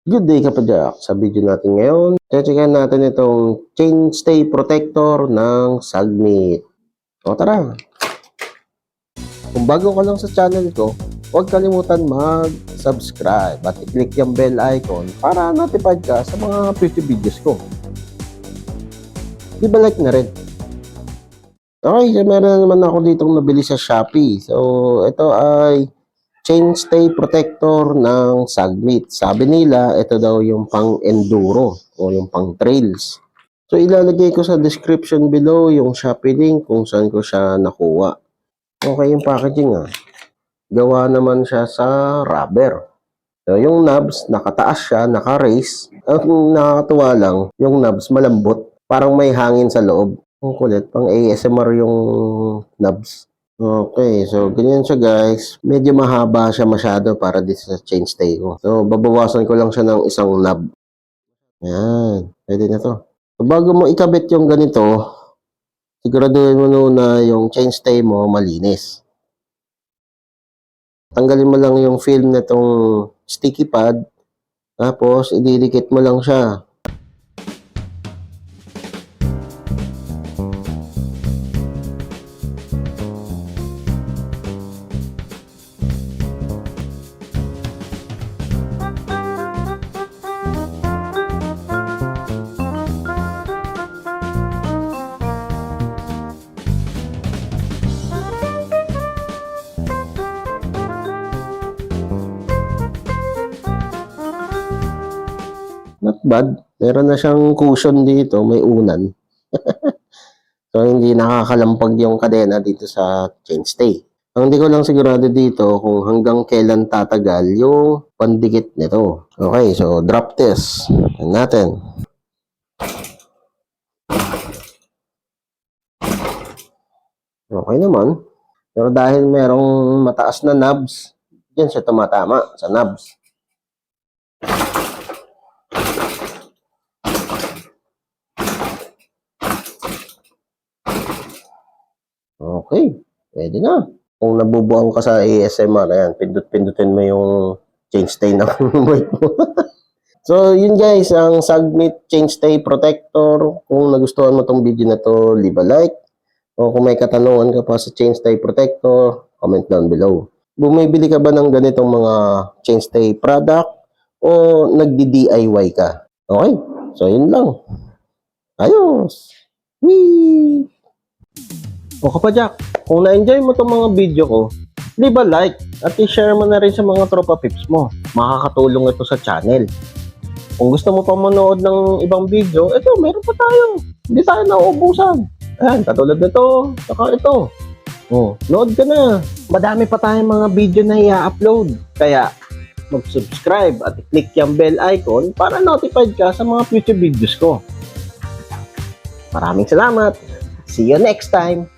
Good day kapadyak! Sa video natin ngayon, checkan natin itong chain stay protector ng Sagmit. O tara! Kung bago ka lang sa channel ko, huwag kalimutan mag-subscribe at i-click yung bell icon para notified ka sa mga future videos ko. Di ba like na rin? Okay, so meron naman ako ditong nabili sa Shopee. So, ito ay chain stay protector ng Sagmit. Sabi nila, ito daw yung pang-enduro o yung pang-trails. So, ilalagay ko sa description below yung Shopee link kung saan ko siya nakuha. Okay yung packaging Gawa naman siya sa rubber. So, yung knobs, nakataas siya, naka-raise. Ang nakakatuwa lang, yung knobs malambot. Parang may hangin sa loob. Ang kulit, pang ASMR yung knobs. Okay, so ganyan siya guys. Medyo mahaba siya masyado para dito sa chain stay ko. So, babawasan ko lang siya ng isang knob. Yan, pwede na to. So, bago mo ikabit yung ganito, siguraduhin mo na yung chain stay mo malinis. Tanggalin mo lang yung film na tong sticky pad. Tapos, ididikit mo lang siya. Not bad. Meron na siyang cushion dito, may unan. So, hindi nakakalampag yung kadena dito sa chain stay. Ang hindi ko lang sigurado dito kung hanggang kailan tatagal yung pandikit nito. Okay, so drop test. Tignan natin. Okay naman. Pero dahil merong mataas na knobs, dyan siya tumatama sa knobs. Okay, pwede na. Kung nabubuang ka sa ASMR, ayan, pindut-pindutin mo yung chain stay ng mic mo. So, yun guys, ang Sagmit chain stay protector. Kung nagustuhan mo tong video na to, leave a like. O kung may katanungan ka pa sa chain stay protector, comment down below. Bumibili ka ba ng ganitong mga chain stay product o nagdi-DIY ka? Okay, so yun lang. Ayos! Whee! O kapadyak, kung na-enjoy mo itong mga video ko, leave a like at i-share mo na rin sa mga tropa pips mo. Makakatulong ito sa channel. Kung gusto mo pa manood ng ibang video, ito, meron pa tayo. Hindi tayo nauubusan. Ayan, katulad nito, saka ito. O, load ka na. Madami pa tayong mga video na i-upload. Kaya, mag-subscribe at i-click yung bell icon para notified ka sa mga future videos ko. Maraming salamat. See you next time.